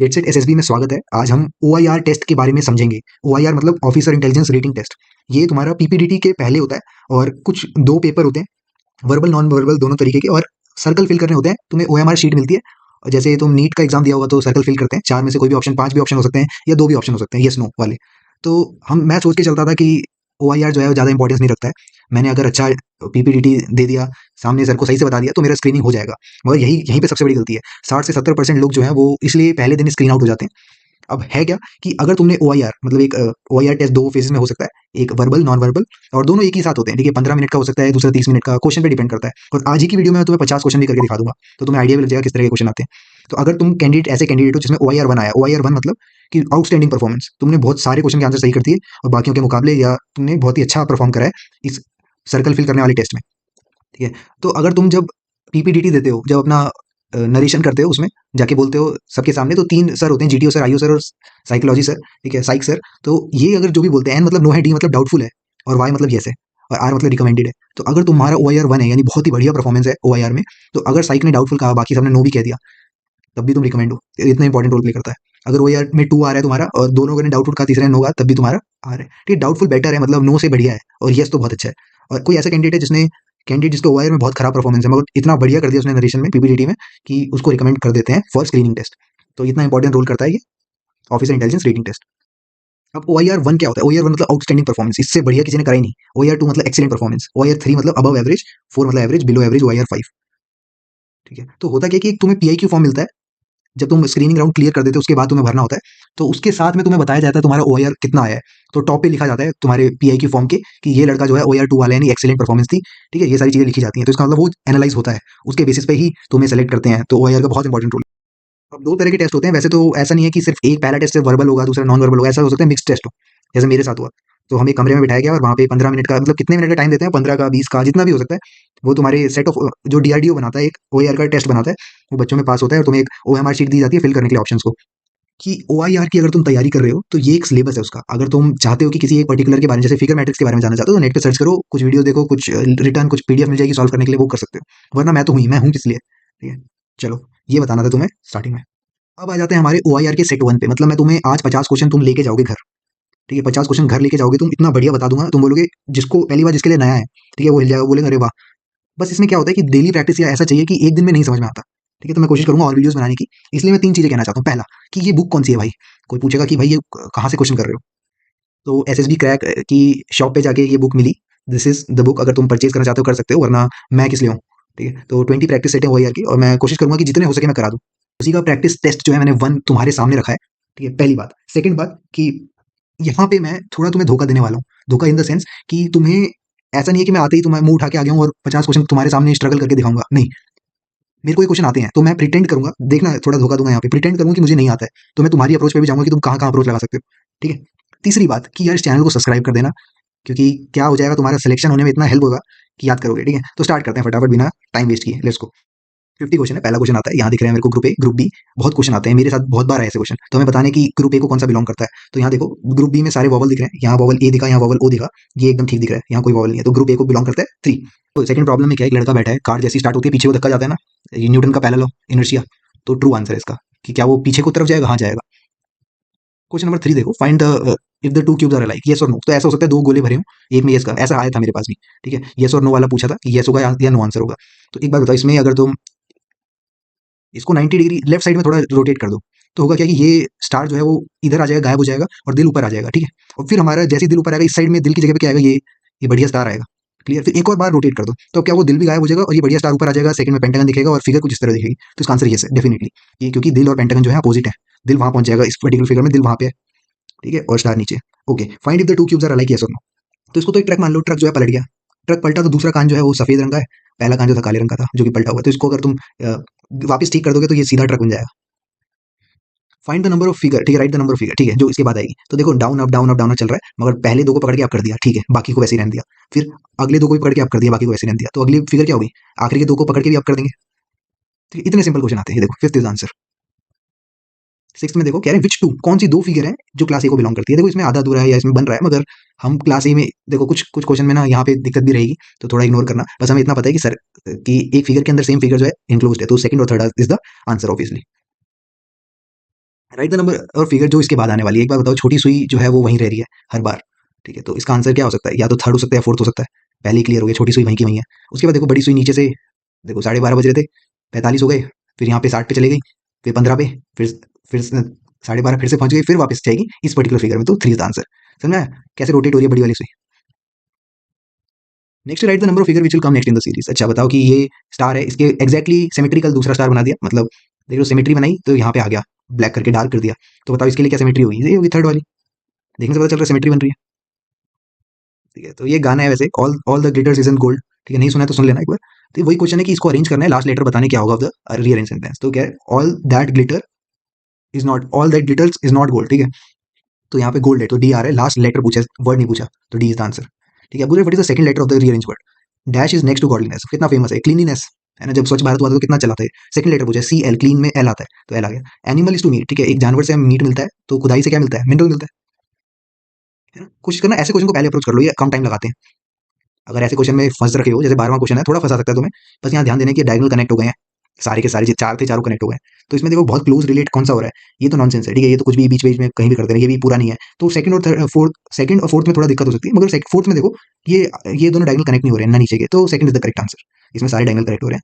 Get set SSB में स्वागत है। आज हम ओआईआर टेस्ट के बारे में समझेंगे। ओआईआर मतलब ऑफिसर इंटेलिजेंस रेटिंग टेस्ट। ये तुम्हारा पीपीडीटी के पहले होता है और कुछ दो पेपर होते हैं, वर्बल नॉन वर्बल दोनों तरीके के, और सर्कल फिल करने होते हैं। तुम्हें ओएमआर शीट मिलती है और जैसे तुम नीट का एग्जाम दिया होगा तो सर्कल फिल करते हैं, चार में से कोई भी ऑप्शन, पांच भी ऑप्शन हो सकते हैं या दो भी ऑप्शन हो सकते हैं, यस नो वाले। तो मैं सोच के चलता था कि ओआईआर जो है वो ज़्यादा इंपॉर्टेंस नहीं रखता है। मैंने अगर अच्छा पीपीडीटी दे दिया, सामने सर को सही से बता दिया तो मेरा स्क्रीनिंग हो जाएगा। मगर यही यहीं पे सबसे बड़ी गलती है। 60 से 70% लोग जो है वो इसलिए पहले दिन स्क्रीन आउट हो जाते हैं। अब है क्या कि अगर तुमने ओआईआर मतलब एक ओआईआर टेस्ट दो फेजेस में हो सकता है, एक वर्बल नॉन वर्बल, और दोनों एक ही साथ होते हैं। ठीक है, 15 मिनट का हो सकता है, दूसरा 30 मिनट का, क्वेश्चन पे डिपेंड करता है। और आज ही की वीडियो में मैं तुम्हें 50 क्वेश्चन भी करके दिखा दूंगा, तो तुम्हें आइडिया भी लग जाएगा किस तरह के क्वेश्चन आते हैं। तो अगर तुम कैंडिडेट ऐसे कैंडिडेट हो जिसमें ओआईआर वन आया, ओआईआर वन मतलब कि आउटस्टैंडिंग परफॉर्मेंस, तुमने बहुत सारे क्वेश्चन के आंसर सही कर दिए और बाकियों के मुकाबले, या तुमने बहुत ही अच्छा परफॉर्म करा है इस सर्कल फिल करने वाले टेस्ट में। ठीक है, तो अगर तुम जब पीपीटीटी देते हो, जब अपना नरेशन करते हो, उसमें जाके बोलते हो सबके सामने, तो तीन सर होते हैं, जीटीओ सर, आईओ सर और साइकोलॉजी सर। ठीक है, साइक सर। तो ये अगर जो भी बोलते हैं, एन मतलब नो है, डी मतलब डाउटफुल है, और वाई मतलब येस है, और आर मतलब रिकमेंडेड है। तो अगर तुम्हारा ओआईआर वन है, यानी बहुत ही बढ़िया परफॉर्मेंस है ओआईआर में, तो अगर साइक ने डाउटफुल कहा, बाकी सबने नो भी कह दिया, तब भी तुम रिकमेंड हो। इतना इंपॉर्टेंट रोल प्ले करता है। अगर ओआईआर में टू आ रहा है तुम्हारा और दोनों लोगों ने डाउटफुल कहा, तीसरे ने नो कहा, तब भी तुम्हारा आ रहा है। ठीक है, डाउटफुल बेटर है, मतलब नो से बढ़िया है, और येस तो बहुत अच्छा है। और कोई ऐसा कैंडिडेट है जिसने कैंडिडेट जिसका ओआईआर में बहुत खराब परफॉर्मेंस है, मगर इतना बढ़िया कर दिया उसने नरेशन में, पीपीटीटी में, कि उसको रिकमेंड कर देते हैं फॉर स्क्रीनिंग टेस्ट। तो इतना इंपॉर्टेंट रोल करता है ये ऑफिसर इंटेलिजेंस रेटिंग टेस्ट। अब ओआईआर वन क्या होता है? ओआईआर वन मतलब आउटस्टैंडिंग परफॉर्मेंस, इससे बढ़िया किसी ने करा ही नहीं। ओआईआर टू मतलब एक्सीलेंट परफॉर्मेंस, ओआईआर थ्री मतलब अबव एवरेज, फोर मतलब average, below average, OIR five. ठीक है, तो होता क्या है कि एक तुम्हें पीआईक्यू फॉर्म मिलता है जब तुम स्क्रीनिंग राउंड क्लियर कर देते हो, उसके बाद तुम्हें भरना होता है। तो उसके साथ में तुम्हें बताया जाता है तुम्हारा ओआईआर कितना आया है। तो टॉप पे लिखा जाता है तुम्हारे पीआईक्यू फॉर्म के कि ये लड़का जो है ओआईआर टू वाला है, यानी एक्सीलेंट परफॉर्मेंस थी। ठीक है, ये सारी चीजें लिखी जाती हैं, तो इसका मतलब वो एनालाइज होता है, उसके बेसिस पे ही तुम्हें सेलेक्ट करते हैं। तो ओआईआर का बहुत इंपॉर्टेंट रोल। अब दो तरह के टेस्ट होते हैं वैसे तो, ऐसा नहीं है कि सिर्फ एक पहला टेस्ट सिर्फ वर्बल होगा, दूसरा नॉन वर्बल होगा, ऐसा हो सकता है मिक्स टेस्ट हो, जैसे मेरे साथ हुआ। तो हमें कमरे में बिठाया गया और वहाँ पे 15 मिनट का, मतलब कितने मिनट का टाइम देते हैं, 15 का, 20 का, जितना भी हो सकता है। वो तुम्हारे सेट ऑफ, जो डीआरडीओ बनाता है, एक ओआईआर का टेस्ट बनाता है, वो बच्चों में पास होता है, और तुम्हें एक ओएमआर शीट दी जाती है फिल करने के लिए ऑप्शन को। कि ओआईआर की अगर तुम तैयारी कर रहे हो तो ये एक सिलेबस है उसका। अगर तुम चाहते हो कि किसी एक पर्टिकुलर के बारे में, जैसे फिगर मैट्रिक्स के बारे में जानना चाहते हो, तो नेट पे सर्च करो, कुछ वीडियो देखो, कुछ रिटर्न, कुछ पीडीएफ मिल जाएगी सॉल्व करने के लिए, वो कर सकते हो। वरना मैं हूँ किस लिए। ठीक है, चलो, ये बताना था तुम्हें स्टार्टिंग में। अब आ जाते हैं हमारे ओआईआर के सेट वन पे। मतलब मैं तुम्हें आज 50 क्वेश्चन तुम लेके जाओगे घर। ठीक है, 50 क्वेश्चन घर लेके जाओगे तुम, इतना बढ़िया बता दूंगा, तुम बोलोगे, जिसको पहली बार जिसके लिए नया है, ठीक है, वो हिल जाएगा, बोलेगा अरे वाह। बस इसमें क्या होता है कि डेली प्रैक्टिस या ऐसा चाहिए कि एक दिन में नहीं समझ में आता। ठीक है, तो मैं कोशिश करूंगा और वीडियोस बनाने की। इसलिए मैं तीन चीजें कहना चाहता हूँ। पहला, कि ये बुक कौन सी है भाई। कोई पूछेगा कि भाई ये कहाँ से क्वेश्चन कर रहे हो, तो एसएसबी क्रैक की शॉप पे जाके ये बुक मिली, दिस इज द बुक। अगर तुम परचेज करना चाहते हो कर सकते हो, वरना मैं किस लिए हूँ। ठीक है, तो 20 प्रैक्टिस सेट है ओआईआर की, और मैं कोशिश करूंगा कि जितने हो सके मैं करा दूं। उसी का प्रैक्टिस टेस्ट जो है मैंने वन तुम्हारे सामने रखा है। ठीक है, पहली बात। सेकंड बात कि यहाँ पे मैं थोड़ा तुम्हें धोखा देने वाला हूँ। धोखा इन द सेंस कि तुम्हें, ऐसा नहीं है कि मैं आते ही तुम्हें मुंह उठा के आ गया हूँ और 50 क्वेश्चन तुम्हारे सामने स्ट्रगल करके दिखाऊंगा, नहीं। मेरे को ये क्वेश्चन आते हैं तो मैं प्रिटेंड करूंगा, देखना थोड़ा धोखा दूंगा यहाँ पे, प्रिटेंड करूंगा कि मुझे नहीं आता है, तो मैं तुम्हारी अप्रोच पे भी जाऊंगा कि तुम कहाँ कहाँ अप्रोच लगा सकते हो। ठीक है, तीसरी बात कि यार इस चैनल को सब्सक्राइब कर देना, क्योंकि क्या हो जाएगा, तुम्हारा सिलेक्शन होने में इतना हेल्प होगा कि याद करोगे। ठीक है, तो स्टार्ट करते हैं फटाफट बिना टाइम वेस्ट किए, लेट्स गो। 50 क्वेश्चन है। पहला क्वेश्चन आता है, यहाँ दिख रहे हैं मेरे को, ग्रुप ए, ग्रुप बी। बहुत क्वेश्चन आते हैं मेरे साथ, बहुत बार आए ऐसे क्वेश्चन, तो हमें बताने कि ग्रुप ए को कौन सा बिलोंग करता है। तो यहाँ देखो, ग्रुप बी में सारे वॉवल दिख रहे हैं, यहाँ वॉवल ए दिखा, यहाँ वॉवल ओ दिखा, ये एकदम ठीक दिख रहा है, यहाँ कोई वॉवल नहीं है, तो ग्रुप ए को बिलोंग करता है थ्री। तो सेकंड प्रॉब्लम में क्या है, एक लड़का बैठा है, कार जैसी स्टार्ट होती है पीछे को धक्का जाता है ना, ये न्यूटन का पहला लॉ, इनर्शिया। तो ट्रू आंसर है इसका कि क्या वो पीछे को तरफ जाएगा, हाँ जाएगा। क्वेश्चन नंबर थ्री देखो, find the if the two cubes are alike, yes or no. तो ऐसा हो सकता है दो गोले भरे हों, एक में येस का, ऐसा आया था मेरे पास भी। ठीक है, येस और नो वाला पूछा था कि येस होगा या नो आंसर होगा। तो एक बात बताओ, इसमें अगर तुम इसको 90 डिग्री लेफ्ट साइड में थोड़ा रोटेट कर दो, तो होगा क्या कि ये स्टार जो है वो इधर आ जाएगा, गायब हो जाएगा, और दिल ऊपर आ जाएगा। ठीक है, और फिर हमारा जैसे ही दिल ऊपर आएगा, इस साइड में दिल की जगह पे क्या आएगा, ये बढ़िया स्टार आएगा। क्लियर, फिर एक और बार रोटेट कर दो, तो क्या वो दिल भी गायब हो जाएगा और ये बढ़िया स्टार ऊपर आ जाएगा, सेकंड में पेंटागन दिखेगा और फिगर कुछ इस तरह दिखेगी। तो इसका आंसर ये है डेफिनेटली, ये क्योंकि दिल और पेंटागन जो है अपोजिट है, दिल वहां पहुंच जाएगा इस पर्टिकुलर फिगर में, दिल वहां पे है। ठीक है, और स्टार नीचे। Okay, find if the two cubes are like, yes or no. तो इसको तो एक ट्रक मान लो, ट्रक जो है पलट गया, ट्रक पलटा तो दूसरा कान जो है वो सफेद रंग का है, पहला कान जो था काले रंग का था जो कि पलटा हुआ, तो इसको अगर तुम वापस ठीक कर दोगे तो ये सीधा ट्रक बन जाएगा। Find the number of figure, ठीक है, right the number of figure. ठीक है, जो इसके बाद आएगी, तो देखो down up down up down up चल रहा है, मगर पहले दो को पकड़ के आप कर दिया, ठीक है, बाकी को वैसे ही रहने दिया। फिर अगले दो को भी पकड़ के आप कर दिया, बाकी को वैसे ही रहने दिया, तो अगली फिगर क्या होगी, आखिरी के दो को पकड़ के भी आप कर देंगे। ठीक है, इतने सिंपल क्वेश्चन आते हैं। देखो फिफ्थ इज आंसर। सिक्स में देखो कह रहे हैं विच टू, कौन सी दो फिगर है जो क्लास ए को बिलोंग करती है। देखो इसमें आधा अधूरा है या इसमें बन रहा है, मगर हम क्लास ए में देखो कुछ कुछ क्वेश्चन में ना यहाँ पे दिक्कत भी रहेगी, तो थोड़ा इग्नोर करना। बस हमें इतना पता है कि सर कि एक फिगर के अंदर सेम फिगर जो है इंक्लूड है, तो सेकंड और third is the answer obviously. Right the number और फिगर जो इसके बाद आने वाली है। एक बार बताओ, छोटी सुई जो है वो वहीं रह रही है हर बार, ठीक है, तो इसका आंसर क्या हो सकता है? या तो थर्ड हो सकता है या फोर्थ हो सकता है। पहले ही क्लियर हो गया, छोटी सुई वहीं की वहीं है। उसके बाद देखो बड़ी सुई नीचे से, देखो 12:30 बज रहे थे, 45 हो गए, फिर यहाँ पे 60 पे चले गई, फिर 15 पे, फिर 12:30 फिर से पहुंच गई, फिर वापस जाएगी इस पर्टिकुलर फिगर में, तो 3 इज द आंसर। समझ में आया कैसे रोटेट हो रही है बड़ी वाली सुई? Next right the number of figure which will come next in the series. अच्छा बताओ कि ये स्टार है, इसके एग्जैक्टली सिमेट्रिकल दूसरा स्टार बना दिया, मतलब देखो सिमेट्री बनाई तो यहाँ पे आ गया, ब्लैक करके डार्क कर दिया, तो बताओ इसके लिए क्या सिमेट्री होगी? ये होगी थर्ड वाली। देखने से पता चल रहा है सिमेट्री बन रही है। ठीक है, तो ये गाना है वैसे, all all the glitters isn't gold. ठीक है, नहीं सुना है तो सुन लेना एक बार। तो वही क्वेश्चन है कि इसको अरेंज करना है, लास्ट लेटर बताने क्या होगा ऑफ द रीअरेंज सेंटेंस। तो क्या है, all that glitter is not, all that glitters is not gold. ठीक है, तो यहाँ पे गोल्ड है तो डी आ रहा है, लास्ट लेटर पूछा, वर्ड नहीं पूछा, तो डी इज द आंसर। ठीक है, पूरे what is the second letter of the rearrange word? Dash is next to godliness, कितना फेमस है। क्लीनलीनेस है ना, जब स्वच्छ भारत हुआ था तो कितना चला था। सेकंड लेटर पूछा, सी एल, क्लीन में एल आता है तो एल आ गया। एनिमल इज टू मीट, ठीक है, एक जानवर से मीट मिलता है, तो खुदाई से क्या मिलता है? मिनरल मिलता है ना। कोशिश करना ऐसे क्वेश्चन को पहले अप्रोच कर लो, ये कम टाइम लगाते हैं। अगर ऐसे क्वेश्चन में फंस रखे हो, जैसे 12वां क्वेश्चन है, थोड़ा फंसा सकता है तुम्हें। बस यहाँ ध्यान देने की डायगोनल कनेक्ट हो गए हैं, सारे के सारे जो चार थे चारों कनेक्ट हो गए। तो इसमें देखो बहुत क्लोज रिलेट कौन सा हो रहा है, ये तो नॉनसेंस है। ठीक है, ये तो कुछ भी बीच बीच में कहीं भी करते रहे, ये भी पूरा नहीं है। तो सेकंड और फोर्थ में थोड़ा दिक्कत हो सकती है, मगर फोर्थ में देखो ये दोनों डायगोनल कनेक्ट नहीं हो रहे हैं ना नीचे के, तो second is the correct answer. इसमें सारे डायगोनल करेक्ट हो रहे हैं।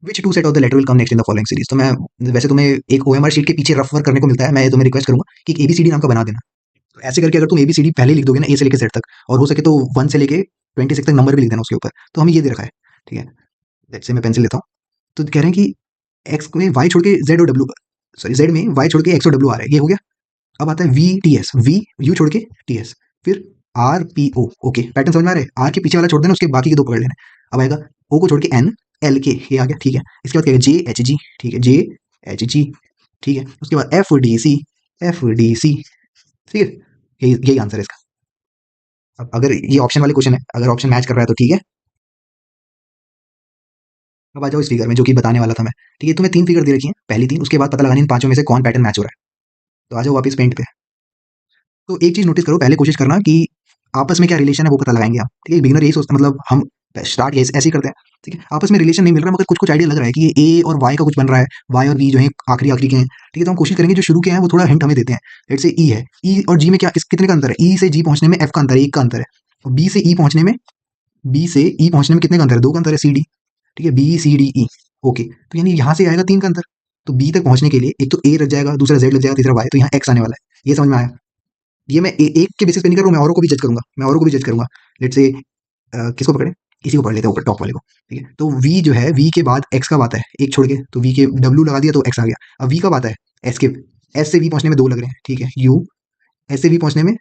Which two set of the letter will come next in the following series. तो मैं वैसे तुम्हें एक ओएमआर शीट के पीछे रफ वर्क करने को मिलता है, मैं तुम्हें रिक्वेस्ट करूंगा कि एक एबीसीडी नाम का बना देना। तो ऐसे करके अगर तुम एबीसीडी पहले लिख दोगे ना, ए से लेकर जेड तक, और हो सके तो 1 से लेके 26 तक नंबर भी लिख देना उसके ऊपर। तो हमें ये दे रखा है, ठीक है, जैसे मैं पेंसिल लेता हूँ, तो कह रहे हैं कि एक्स में वाई छोड़ के जेड और डब्ल्यू, सॉरी जेड में वाई छोड़ के एक्स और डब्ल्यू आ रहा है, ये हो गया। अब आता है V T S, V U छोड़ के टी एस, फिर R P O. Okay, pattern समझ में आ रहा है? आर के पीछे वाला छोड़ देना, उसके बाकी के दो पकड़ लेना। अब आएगा ओ को छोड़ के एन एल के, ये आ गया, ठीक है। इसके बाद क्या जे एच जी, ठीक है, जे एच जी, ठीक है। उसके बाद F D C, F D C, ठीक है, यही यही आंसर है इसका। अब अगर ये ऑप्शन वाले क्वेश्चन है, अगर ऑप्शन मैच कर रहा है तो ठीक है। अब आ जाओ इस फिगर में जो कि बताने वाला था मैं। ठीक है, तुम्हें 3 फिगर दे रखी है, पहली 3, उसके बाद पता लगानी इन पांचों में से कौन पैटर्न मैच हो रहा है। तो आ जाओ वापस पेंट पे। तो एक चीज नोटिस करो, पहले कोशिश करना कि आपस में क्या रिलेशन है वो पता लगाएंगे आप। ठीक है, बिगिनर यही सोचता, मतलब हम स्टार्ट ऐसे ही करते हैं। ठीक है, आपस में रिलेशन नहीं मिल रहा मगर कुछ कुछ आइडिया लग रहा है कि ये ए और वाई का कुछ बन रहा है, वाई और वी जो है आखिरी आखिरी के हैं। ठीक है, तो हम कोशिश करेंगे जो शुरू के हैं वो थोड़ा हिंट हमें देते हैं। लेट्स से ई है, ई और जी में क्या कितने का अंतर है? ई से जी पहुंचने में एफ का अंतर है, 1 का अंतर है। और बी से ई पहुंचने में, बी से ई पहुंचने में कितने का अंतर है? 2 का अंतर है, सी डी। ठीक है, B C D E. Okay, तो यानी यहाँ से आएगा 3 का अंतर। तो बी तक पहुंचने के लिए एक तो ए लग जाएगा, दूसरा जेड लग जाएगा, तीसरा वाई, तो यहाँ एक्स आने वाला है। ये समझ में आया? ये मैं एक के बेसिस पे नहीं कर रहा हूँ, मैं औरों को भी जज करूंगा, मैं औरों को भी जज करूंगा। लेट्स से किसको पकड़े, इसी को पढ़ लेते हैं ऊपर टॉप वाले को। ठीक है, तो वी जो है, वी के बाद एक्स कब आता है? एक छोड़ के, तो वी के डब्ल्यू लगा दिया तो एक्स आ गया। अब वी कब आता है? एस के, एस से वी पहुंचने में 2 लग रहे हैं। ठीक है, यू, एस से वी पहुंचने में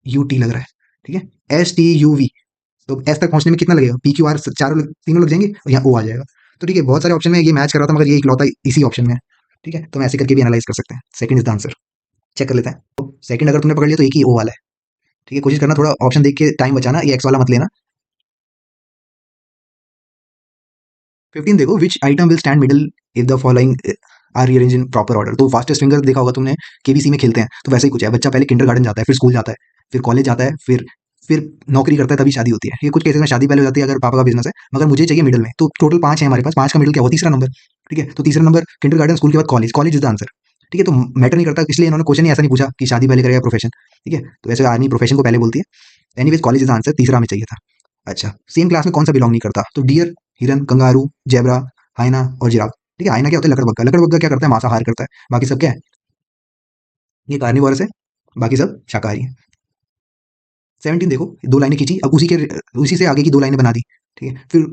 यू टी लग रहा है। ठीक है, एस टी यू वी, तो एस तक पहुंचने में कितना लगेगा? पी क्यू आर तीनों लग जाएंगे और यहाँ ओ आ जाएगा। तो ठीक है, बहुत सारे ऑप्शन में ये मैच कर रहा था मगर ये इकलौता इसी ऑप्शन में है। ठीक है, तो हम ऐसे करके भी एनालाइज कर सकते हैं। Second is the answer, check कर लेते हैं। तो सेकंड अगर तुमने पकड़ लिया तो एक ही ओ वाला है। ठीक है, कोशिश करना थोड़ा ऑप्शन देख के टाइम बचाना, ये एक्स वाला मत लेना। 15 देखो, which item will stand middle if the following are rearrange in proper order. तो फास्टेस्ट फिंगर देखा होगा तुमने, केबीसी में खेलते हैं, तो वैसे ही कुछ है। बच्चा पहले किंडरगार्टन जाता है, फिर स्कूल जाता है, फिर कॉलेज जाता है, फिर नौकरी करता है, तभी शादी होती है। ये कुछ केसेस में शादी पहले हो जाती है अगर पापा का बिजनेस है, मगर मुझे चाहिए मिडल में। तो टोटल 5 है हमारे पास, 5 का मिडल क्या हुआ? तीसरा नंबर। ठीक है, तो तीसरा नंबर किंडरगार्टन, स्कूल के बाद college, college is the answer. ठीक है, तो मैटर नहीं करता, इसलिए इन्होंने क्वेश्चन ही ऐसा नहीं पूछा कि शादी पहले करेगा प्रोफेशन। ठीक है, तो वैसे आर्मी प्रोफेशन को पहले बोलती है। Anyways college is the answer, तीसरा हमें चाहिए था। अच्छा, सेम क्लास में कौन सा बिलोंग नहीं करता? तो डियर, हिरन, कंगारू, जेब्रा, हाइना और जिराफ। ठीक है, हाइना क्या होता है? लकड़बग्गा। लकड़बग्गा क्या करता है? मांसाहार करता है। बाकी सब क्या है? ये कार्निवोरस है, बाकी सब शाकाहारी है। 17 देखो, 2 लाइनें खींची, अब उसी से आगे की 2 लाइनें बना दी। ठीक है, फिर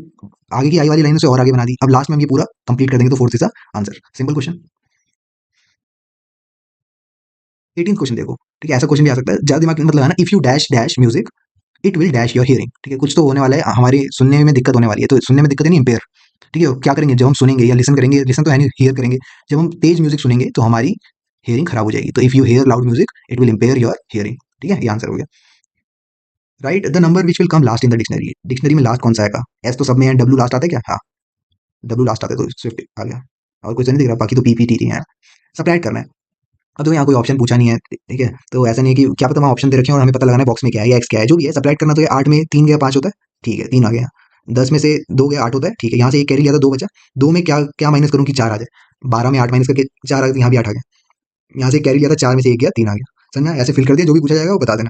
आगे की आई वाली लाइनों से और आगे बना दी। अब लास्ट में हम ये पूरा कंप्लीट कर देंगे, तो fourth is answer. Simple question. 18 question देखो, ठीक है, ऐसा क्वेश्चन भी आ सकता है, ज्यादा दिमाग मत लगाना। If you dash dash music it will dash your hearing. ठीक है, कुछ तो होने वाला है, हमारे सुनने में दिक्कत होने वाली है, तो सुनने में दिक्कत है नहीं, इम्पेयर। ठीक है, क्या करेंगे जब हम सुनेंगे या लिसन करेंगे, लिसन तो है नहीं, हियर करेंगे। जब हम तेज म्यूजिक सुनेंगे तो हमारी हियरिंग खराब हो जाएगी। तो if you hear loud music it will impair your hearing. ठीक है, ये आंसर हो गया। Write the number which will come last in the dictionary. Dictionary में लास्ट कौन सा आएगा? एस तो सब में है, डब्ल्यू लास्ट आता है क्या? हाँ, डब्ल्यू लास्ट आता है, तो स्विफ्ट आ गया। और कुछ तो नहीं दिख रहा, बाकी तो पीपीटी है। सबट्रैक्ट करना है। अब तो यहाँ कोई ऑप्शन पूछा नहीं है, ठीक है, तो ऐसा नहीं है कि क्या पता वहाँ ऑप्शन दे रखे हैं और हमें पता लगाना है बॉक्स में क्या है या एक्स क्या है, जो भी है सबट्रैक्ट करना। तो ये 8 में 3 गया 5 होता है। ठीक है, 3 आ गया। 10 में से 2 गया 8 होता है। ठीक है, यहाँ से एक कैरी लिया था, 2 बचा। 2 में क्या क्या माइनस करूँ कि 4 आ जाए? 12 में 8 माइनस करके 4 आ गया, यहाँ भी 8 आ गया, यहाँ से कैरी लिया था 4 में से 1 गया, 3 आ गया। समझा? ऐसे फिल कर दिया, जो भी पूछा जाएगा वो बता देना।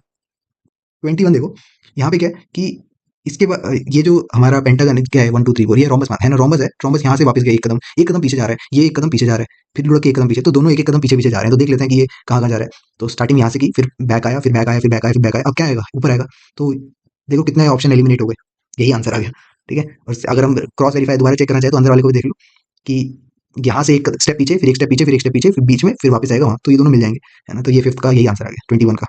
21 देखो, यहाँ पे क्या है कि इसके बाद ये जो हमारा पेंटागन क्या है 1 2 3 4, ये रोमबस है ना, रोमबस है। रोमबस यहाँ से वापस गया एक कदम पीछे जा रहा है, ये एक कदम पीछे जा रहा है, फिर लुढ़क के एक कदम पीछे, तो दोनों एक एक कदम पीछे पीछे जा रहे हैं। तो देख लेते हैं कि ये कहाँ कहाँ जा रहा है। तो स्टार्टिंग यहाँ से की, फिर बैक आया, फिर बैक आया, फिर बैक आया, फिर बैक आया, अब क्या आएगा, ऊपर आएगा। तो देखो कितने ऑप्शन एलिमिनेट हो गए, यही आंसर आ गया। ठीक है, और अगर हम क्रॉस वेरीफाई दोबारा चेक करना चाहे तो अंदर वाले को भी देख लो कि यहाँ से एक स्टेप पीछे, फिर एक स्टेप पीछे, फिर एक स्टेप पीछे, फिर बीच में, फिर वापस आएगा वहाँ, तो ये दोनों मिल जाएंगे, है ना। तो ये फिफ्थ का यही आंसर आ गया, 21 का।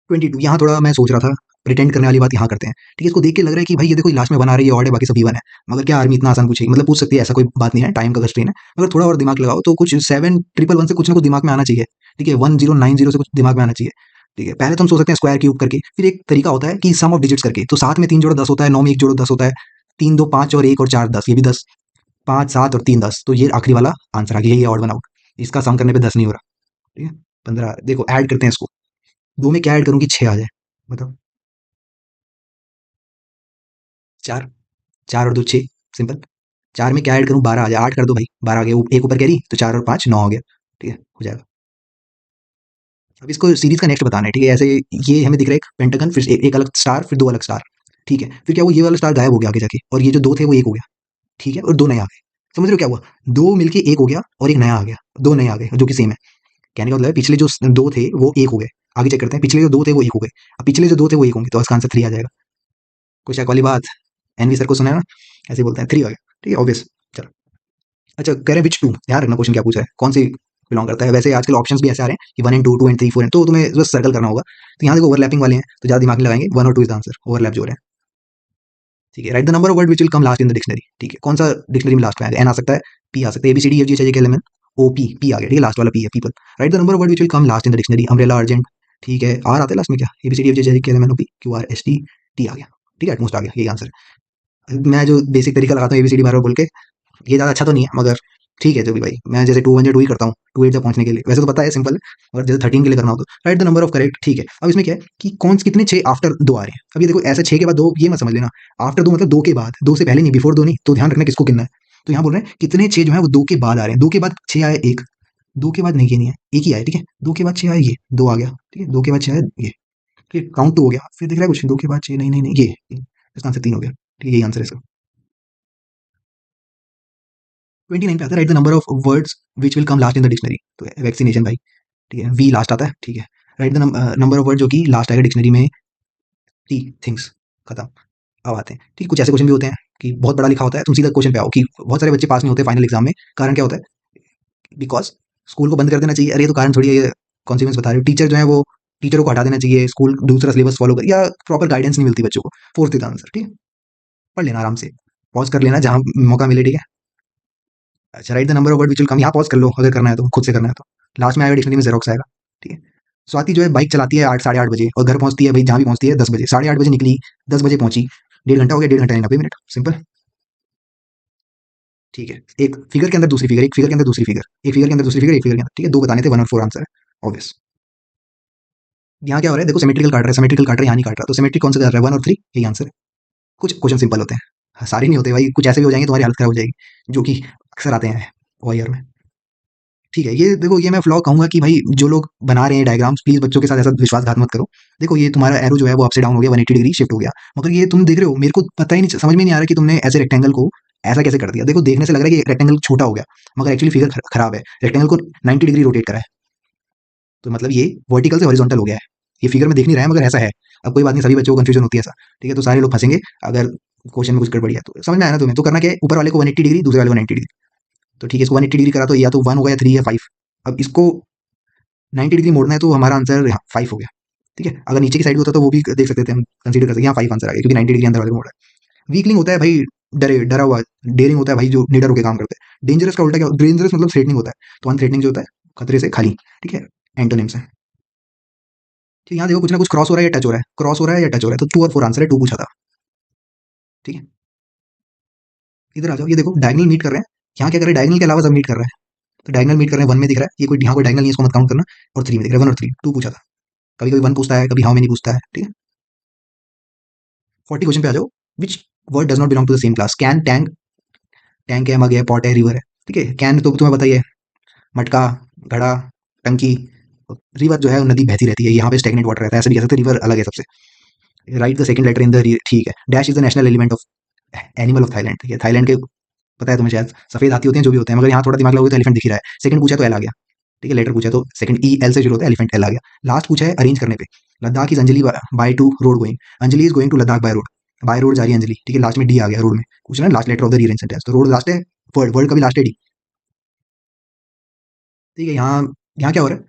22 यहाँ थोड़ा मैं सोच रहा था, प्रिटेंड करने वाली बात यहाँ करते हैं। ठीक है, इसको देख के लग रहा है कि भाई ये देखो लास्ट में बना रही है ऑड है, बाकी सब इवन है। मगर क्या आर्मी इतना आसान पूछेगी, मतलब पूछ सकती है, ऐसा कोई बात नहीं है, टाइम का कंस्ट्रेंट है। मगर थोड़ा और दिमाग लगाओ तो कुछ 7 1 1 से कुछ ना कुछ दिमाग में आना चाहिए। ठीक है, 1090 से कुछ दिमाग में आना चाहिए। ठीक है, पहले तो हम सोच सकते हैं स्क्वायर क्यूब करके, फिर एक तरीका होता है कि सम ऑफ डिजिट्स करके, तो 7 में 3 जोड़ो 10 होता है, 9 में 1 जोड़ो 10 होता है, 3 2 5 और 1 और 4 10, ये भी 10, 5 7 और 3 10, तो ये आखिरी वाला आंसर आ गया, यही ऑड वन आउट। इसका सम करने पे 10 नहीं हो रहा। ठीक है, 15 देखो ऐड करते हैं इसको, दो में क्या ऐड करूँ कि 6 आ जाए, बताओ। 4, 4 और 2 6, सिंपल। 4 में क्या ऐड करूँ, 12 आ जाए, 8 कर दो भाई, 12 आ गया, एक ऊपर कैरी, तो 4 और 5 9 हो गया। ठीक है, हो जाएगा। अब इसको सीरीज का नेक्स्ट बताना है। ठीक है, ऐसे ये हमें दिख रहा है एक पेंटागन, फिर एक अलग स्टार, फिर 2 अलग स्टार। ठीक है, फिर क्या हुआ, ये वाला स्टार गायब हो गया आगे जाके, और ये जो 2 थे वो 1 हो गया। ठीक है, और 2 नए आ गए। समझ रहे हो क्या हुआ, 2 मिलके 1 हो गया और एक नया आ गया, 2 नए आ गए जो कि सेम है। कहने का मतलब है पिछले जो 2 थे वो 1 हो गए। आगे चेक करते हैं, पिछले जो 2 थे वो 1 हो गए, अब पिछले जो 2 थे वो 1 होंगे, तो इसका आंसर 3 आ जाएगा। कोई शक वाली बात? एनवी सर को सुना है ना, ऐसे ही बोलते हैं, 3 आ गया। ठीक है, ऑब्वियस। चलो, अच्छा कह रहे हैं विच टू, ध्यान रखना क्वेश्चन क्या पूछा है, कौन सी बिलोंग करता है। वैसे आजकल ऑप्शंस भी ऐसे आ रहे हैं कि 1 एंड 2 2 एंड 3 4 एंड, तो तुम्हें बस सर्कल करना होगा। तो यहाँ देखो ओवरलैपिंग वाले हैं, तो ज़्यादा दिमाग नहीं लगाएंगे, 1 और 2 इज द आंसर, ओवरलैप जो हो रहे हैं। ठीक है, right the number of word which will come last in the dictionary. ठीक है, कौन सा डिक्शनरी में लास्ट में आएगा, एन आ सकता है, पी आ सकता है, A B C D F G H I J K L M N O P, P आ गया। ठीक है, लास्ट वाला पी है, people. Write the number of word which will come last in the dictionary, umbrella, urgent. ठीक है, आर आता है लास्ट में, क्या A B C D F G H I K L M N O P Q R S T, T आ गया। ठीक है, एटमोस्ट आ गया, यही आंसर है। मैं जो बेसिक तरीका लगाता हूँ एबीसीडी बार बार बोल के, ये ज़्यादा अच्छा तो नहीं है, मगर ठीक है जो भी भाई, मैं जैसे 2 1 2 ही करता हूँ 2 8 तक पहुंचने के लिए, वैसे तो पता है सिंपल है। और जैसे 13 के लिए करना हो तो right the number of correct. ठीक है, अब इसमें क्या है कि कौन से कितने 6 आफ्टर 2 आ रहे हैं। अब ये देखो ऐसा 6 के बाद 2, ये मत समझ लेना आफ्टर 2 मतलब 2 के बाद, 2 से पहले नहीं, बिफोर 2 नहीं, तो ध्यान रखना किसको गिनना है। तो यहाँ बोल रहे हैं कितने 6 जो है वो 2 के बाद आ रहे हैं, 2 के बाद 6 आए, एक 2 के बाद नहीं, ये नहीं है, एक ही आया। ठीक है, 2 के बाद 6 आए, ये 2 आ गया। ठीक है, 2 के बाद 6 आए, ये ठीक, काउंट 2 हो गया, फिर दिख रहा है कुछ 2 के बाद 6, नहीं नहीं नहीं, ये इसका आंसर 3 हो गया। ठीक है, यही आंसर है इसका। 29 पे आता है right the number of words which will come last in the dictionary, तो वैक्सीनेशन भाई। ठीक है, वी लास्ट आता है। ठीक है, right the number of word जो कि लास्ट आएगा डिक्शनरी में, टी थिंग्स, खत्म। अब आते हैं, ठीक, कुछ ऐसे क्वेश्चन भी होते हैं कि बहुत बड़ा लिखा होता है, तुम सीधा क्वेश्चन पे आओ कि बहुत सारे बच्चे पास नहीं होते फाइनल एग्जाम में, कारण क्या होता है, बिकॉज स्कूल को बंद कर देना चाहिए। अरे ये तो कारण थोड़ी है, ये कॉन्सिक्वेंस बता रहे हो। टीचर जो है वो टीचरों को हटा देना चाहिए, स्कूल दूसरा सिलेबस फॉलो कर, या प्रॉपर गाइडेंस नहीं मिलती बच्चों को। Fourth is answer. ठीक है, पढ़ लेना आराम से, पॉज कर लेना जहाँ मौका मिले। ठीक है, अच्छा right the number of word which will कम, यहाँ पॉज कर लो अगर करना है तो, खुद से करना है तो। लास्ट में आएगा डिक्शनरी में जेरोक्स आएगा। ठीक है, स्वाति जो है बाइक चलाती है 8 8:30 बजे और घर पहुंचती है भाई जहाँ भी पहुंचती है 10 बजे, 8:30 बजे निकली, 10 बजे पहुंची, 1.5 घंटा हो गया, 1.5 घंटा 90 मिनट, सिंपल। ठीक है, एक फिगर के अंदर दूसरी फिगर, एक फिगर के अंदर दूसरी फिगर, एक फिगर के अंदर दूसरी फिगर, एक फिगर के अंदर। ठीक है, दो बताने थे, 1 और 4 आंसर है, ऑब्वियस। यहाँ क्या हो रहा है, देखो सिमेट्रिकल काट रहा है, सिमेट्रिकल काट रहा है, यहाँ नहीं काट रहा, तो सिमेट्रिक कौन सा कर रहा है, 1 और 3, यही आंसर है। कुछ क्वेश्चन सिंपल होते हैं, हाँ, सारे नहीं होते भाई, कुछ ऐसे भी हो जाएंगे तुम्हारी हालत खराब हो जाएगी, जो कि अक्सर आते हैं OIR में। ठीक है, ये देखो, ये मैं फ्लॉ कहूंगा कि भाई जो लोग बना रहे हैं डायग्राम्स, प्लीज बच्चों के साथ ऐसा विश्वासघात मत करो। देखो ये तुम्हारा एरो जो है वो अपसे डाउन हो गया, 180 डिग्री शिफ्ट हो गया, मगर ये तुम देख रहे हो, मेरे को पता ही नहीं, समझ में नहीं आ रहा कि तुमने ऐसे रेक्टेंगल को ऐसा कैसे कर दिया। देखो देखने से लग रहा है कि रेक्टेंगल छोटा हो गया, मगर एक्चुअली फिगर खराब है, रेक्टेंगल को 90 डिग्री रोटेट करा है, तो मतलब ये वर्टिकल से हॉरिजॉन्टल हो गया है। ये फिगर में देख नहीं रहा है मगर ऐसा है। अब कोई बात नहीं, सभी बच्चों को कंफ्यूजन होती है ऐसा। ठीक है, तो सारे लोग फंसेंगे अगर क्वेश्चन में कुछ गड़बड़ी है, तो समझ में आया ना तुम्हें। तो करना क्या है, ऊपर वाले को 180 डिग्री, दूसरे वाले को 90 डिग्री। तो ठीक है, इसको 180 डिग्री करा तो या तो 1 होगा या 3 या 5। अब इसको 90 डिग्री मोड़ना है, तो हमारा आंसर यहाँ 5 हो गया। ठीक है, अगर नीचे की साइड होता तो वो भी देख सकते थे हम, कंसीडर कर सकते, यहाँ 5 आंसर आ गया क्योंकि 90 डिग्री अंदर वाले को मोड़ा है। वीकलिंग होता है भाई, डरा हुआ, डेयरिंग होता है भाई जो निडर होकर काम करते हैं। डेंजरस का उल्टा क्या, डेंजरस मतलब थ्रेटनिंग होता है, तो अनथ्रेटनिंग जो होता है खतरे से खाली। ठीक है, एंटोनिम्स है। ठीक है, यहाँ देखो कुछ ना कुछ क्रॉस हो रहा है या टच हो रहा है, क्रॉस हो रहा है या टच हो रहा है, तो 2 और 4 आंसर है, 2 पूछा था। ठीक है, इधर आ जाओ, ये देखो डायगनल मीट कर रहे हैं, यहाँ क्या कर रहे हैं, डायगनल के अलावा सब मीट कर रहा है। तो डायगनल मीट कर रहे हैं, 1 में दिख रहा है, ये कोई यहाँ कोई डायगनल नहीं है, इसको मत काउंट करना। और 3 में दिख रहा है, 1 और 3, 2 पूछा था। कभी कभी 1 पूछता है, कभी हाउ मेनी पूछता है। ठीक है, 40 क्वेश्चन पे आ जाओ, which word does not belong to the same class, can, tank, tank है, मग है, पॉट है, रिवर है। ठीक है, कैन तो तुम्हें बताइए, मटका, घड़ा, टंकी, रिवर जो है वो नदी बहती रहती है, यहाँ पे स्टेगनेट वाटर रहता है, ऐसे भी कह सकते हैं रिवर अलग है सबसे। Write the second letter in the, ठीक है, dash is the national element of animal of Thailand. ठीक है, थाईलैंड के पता है तुम्हें शायद सफेद हाथी होते हैं जो भी होते हैं, मगर यहाँ थोड़ा दिमाग लगाओगे तो एलिफेंट दिख ही रहा है। सेकंड पूछा तो एल आ गया। ठीक है, लेटर पूछा तो सेकंड ई एल से शुरू होता है, एलिफेंट एल आ गया। लास्ट पूछा है अरेंज करने पे, Ladakh is Anjali by to road going, Anjali is going to Ladakh by road जा रही है अंजलि। ठीक है, लास्ट में डी आ गया रोड में, पूछ रहा है last letter of the rearrange sentence, तो रोड लास्ट है, वर्ड वर्ड का भी लास्ट है डी। ठीक है, यहाँ यहाँ क्या हो रहा है,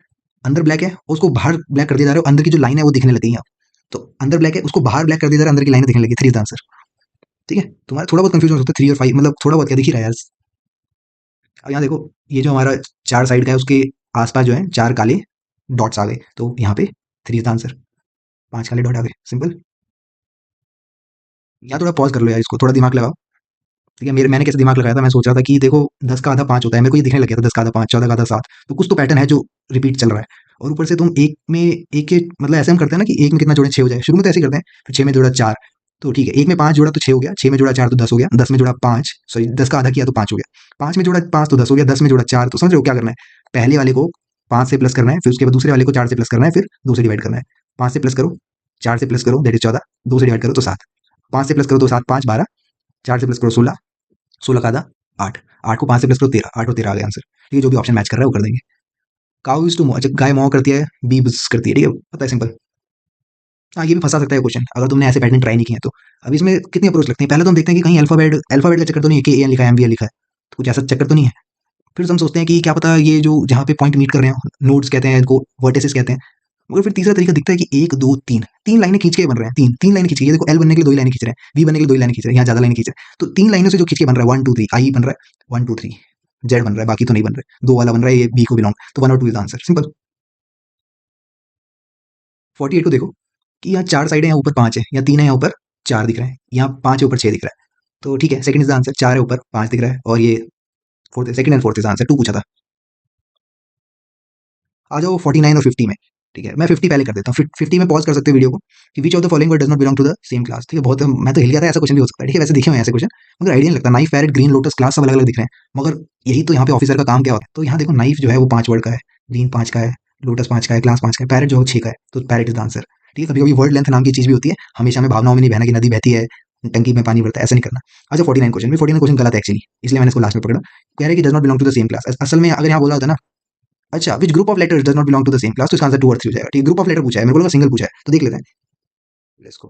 अंदर ब्लैक है उसको बाहर ब्लैक कर दिया जा रहा है, अंदर की जो लाइन है वो दिखने लगी है यहाँ। तो अंदर ब्लैक है उसको बाहर ब्लैक कर दिया जा रहा है, अंदर की लाइन दिखने लगी, थ्री इज द आंसर। ठीक है, तुम्हारा थोड़ा बहुत कंफ्यूजन हो सकता है, थ्री और फाइव मतलब थोड़ा बहुत क्या दिख ही रहा है यार। अब यहाँ देखो, ये जो हमारा चार साइड का है उसके आसपास जो है चार काले डॉट्स आ गए, तो यहाँ पे थ्री इज द आंसर, पांच काले डॉट आ गए, सिंपल। यहाँ थोड़ा पॉज कर लो यार, इसको थोड़ा दिमाग लगाओ। ठीक है, मेरे मैंने कैसे दिमाग लगाया था, मैं सोच रहा था कि देखो 10 का आधा 5 होता है, मेरे को ये दिखने लग गया था 10 का आधा 5, 14 का आधा 7, तो कुछ तो पैटर्न है जो रिपीट चल रहा है। और ऊपर से तुम एक में एक के मतलब ऐसे हम करते हैं ना कि एक में कितना जोड़े 6 हो जाए, शुरू में तो ऐसे ही करते हैं, फिर 6 में जोड़ा 4, तो ठीक है, एक में 5 जोड़ा तो 6 हो गया, 6 में जोड़ा 4 तो 10 हो गया, 10 में जोड़ा 5 सॉरी 10 का आधा किया तो 5 हो गया, 5 में जोड़ा 5 तो 10 हो गया, 10 में जोड़ा 4, तो समझ रहे हो क्या करना है, पहले वाले को 5 से प्लस करना है, फिर उसके बाद दूसरे वाले को 4 से प्लस करना है, फिर 2 से डिवाइड करना है। 5 से प्लस करो, 4 से प्लस करो दैट इज 14, 2 से डिवाइड करो तो 7, 5 से प्लस करो तो 7 5 12, 4 से प्लस करो 16, 16 का आधा 8, 8 को 5 से प्लस करो 13, 8 और 13 आ गया आंसर। ठीक है, जो भी ऑप्शन मैच कर रहा है वो कर देंगे। काउ इज टू मो, अच्छा गाय मो करती है, बी बुस करती है, ठीक है पता है, सिंपल। हाँ, ये भी फंसा सकता है क्वेश्चन अगर तुमने ऐसे पैटर्न ट्राई नहीं किया तो। अब इसमें कितनी अप्रोच लगती है, पहले तो हम देखते हैं कि कहीं अल्फाबेट अल्फाबेट का चक्कर तो नहीं है कि ए एन लिखा है एम बी एल लिखा है, तो कुछ ऐसा चक्कर तो नहीं है। फिर हम सोचते हैं कि क्या पता ये जो जहाँ पे पॉइंट मीट कर रहे हैं, नोड्स कहते हैं इनको, वर्टिसेस कहते हैं। मगर फिर तीसरा तरीका दिखता है कि एक दो तीन, तीन लाइनें खींच के बन रहे हैं, तीन तीन लाइनें खींच के, ये देखो एल बनने के लिए दो ही लाइनें खींच रहे हैं, वी बनने के लिए दो ही लाइनें खींच रहे हैं, यहाँ ज्यादा लाइनें खींच रहे हैं, तो तीन लाइनों से जो खींच के बन रहा है 1 2 3, आई बन रहा है 1 2 3, जेड बन रहा है, बाकी तो नहीं बन रहे, दो वाला बन रहा है ये बी को बिलोंग, तो 1 और 2 इज आंसर, सिंपल। 48 को देखो कि यहाँ चार साइड है, यहाँ ऊपर 5 है, यहाँ 3 है, यहाँ ऊपर 4 दिख रहे हैं, यहाँ 5 है ऊपर 6 दिख रहा है, तो ठीक है सेकंड इज द आंसर, 4 है ऊपर 5 दिख रहा है, और ये fourth, second and fourth is answer, 2 पूछा था। आ जाओ 49 और 50 में। ठीक है, मैं 50 पहले कर देता हूँ, 50 में पॉज कर सकते हो वीडियो को, कि which of the following word does not belong to the same class. ठीक है, बहुत मैं तो हिल गया था, ऐसा क्वेश्चन भी हो सकता है। ठीक है, वैसे देखे हुए हैं ऐसे क्वेश्चन, मगर आइडिया नहीं लगता, knife parrot green lotus class सब अलग अलग दिख रहे हैं, मगर यही तो यहाँ पे ऑफिसर का काम क्या होता है। तो यहाँ देखो नाइफ जो है वो 5 वर्ड का है, ग्रीन 5 का है, लोटस 5 का है, क्लास 5 का है, पैरेट जो है 6 का है, तो पैरेट इज द आंसर। ठीक है, कभी कभी वर्ड लेंथ नाम की चीज भी होती है, हमेशा में भावनाओं में नहीं बहना कि नदी बहती है टंकी में पानी भरता है, ऐसा नहीं करना। अच्छा 49 क्वेश्चन में, 49 क्वेश्चन गलत है एक्चुअली, इसलिए मैंने इसको लास्ट में पकड़ा। कह रहे हैं कि does not belong to the same class, असल में अगर यहाँ बोला होता ना, अच्छा which group of letters does not belong to the same class, तो इसका आंसर 2 और 3 हो जाएगा। ठीक है, ग्रुप ऑफ लेटर पूछा है, मेरे को लगा सिंगल पूछा है, तो देख लेते हैं इसको।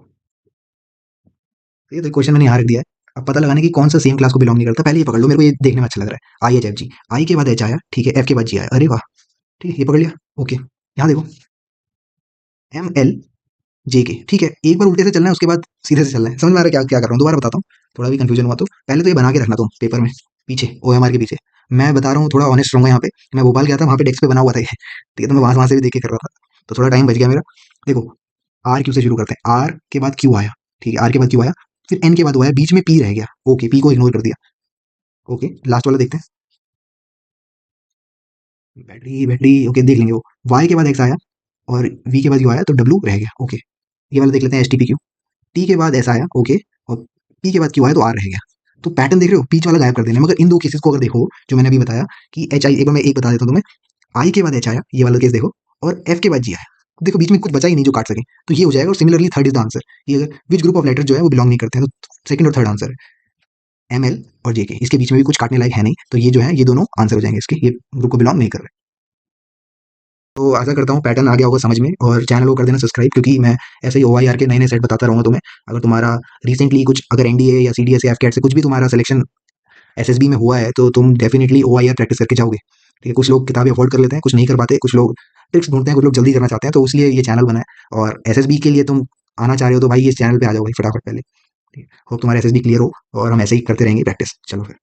ये तो क्वेश्चन मैंने यहाँ रख दिया है, अब पता लगाने की कौन सा सेम क्लास को बिलोंग नहीं करता, पहले ये पकड़ लो, मेरे को ये देखने में अच्छा लग रहा है। आई एच एफ जी, आई के बाद एच आया, ठीक है, एफ के बाद जी आया, अरे वाह, ठीक है ये पकड़ लिया। ओके, यहाँ देखो एम एल जे के, ठीक है, एक बार उल्टे से चलना है उसके बाद सीधे से चलना है, समझ में आ रहा है क्या क्या कर रहा हूँ, दोबारा बताता हूँ, थोड़ा भी कंफ्यूजन हुआ तो पहले तो ये बना के रखना तुम पेपर में, पीछे ओ एम आर के पीछे। मैं बता रहा हूँ थोड़ा ऑनेस्ट रहूंगा, यहाँ पे मैं भोपाल गया था, वहाँ पे डेस्क पे बना हुआ था ये, ठीक है, तो मैं वहां से भी देख के कर रहा था, तो थोड़ा टाइम बच गया मेरा। देखो आर क्यू से शुरू करते हैं, आर के बाद क्यू आया, ठीक है, आर के बाद क्यू आया, फिर एन के बाद वो आया, बीच में पी रह गया, ओके पी को इग्नोर कर दिया। ओके, लास्ट वाला देखते हैं, बैटरी बैटरी ओके देख लेंगे वो। वाई के बाद एक्स आया, और वी के बाद यू आया, तो डब्ल्यू रह गया, ओके, ये वाला देख लेते हैं S T P Q. T के बाद एस आया, ओके, और पी के बाद क्यू आया, तो आर रह गया। तो पैटर्न देख रहे हो, बीच वाला गायब कर देना, मगर इन दो केसेस को अगर देखो जो मैंने अभी बताया कि एच आई, एक बार मैं एक बता देता हूँ तुम्हें, आई के बाद एच आया, ये वाला केस देखो, और एफ के बाद जी आया, देखो बीच में कुछ बचा ही नहीं जो काट सके, तो ये हो जाएगा। और similarly third is the answer, ये अगर विच ग्रुप ऑफ लेटर जो है वो बिलोंग नहीं करते हैं, तो सेकंड और थर्ड आंसर एम एल और जे के, इसके बीच में भी कुछ काटने लायक है नहीं, तो ये जो है ये दोनों आंसर हो जाएंगे इसके, ये ग्रुप को बिलोंग नहीं कर रहे। तो आशा करता हूँ पैटर्न आ गया होगा समझ में, और चैनल को कर देना सब्सक्राइब, क्योंकि मैं ऐसे ही OIR के नए नए सेट बताता रहूँगा तुम्हें। अगर तुम्हारा रिसेंटली कुछ अगर एनडीए या सीडीएस या एफकेट से कुछ भी तुम्हारा सिलेक्शन एसएसबी में हुआ है, तो तुम डेफिनेटली OIR प्रैक्टिस करके जाओगे। ठीक है, कुछ लोग किताबें अफोर्ड कर लेते हैं, कुछ नहीं कर पाते, कुछ लोग ट्रिक्स ढूंढते हैं, कुछ लोग जल्दी करना चाहते हैं, तो इसलिए ये चैनल बना है। और एसएसबी के लिए तुम आना चाह रहे हो तो भाई इस चैनल पे आ जाओ भाई फटाफट पहले। ठीक है, होप तुम्हारा एसएसबी क्लियर हो, और हम ऐसे ही करते रहेंगे प्रैक्टिस। चलो फिर।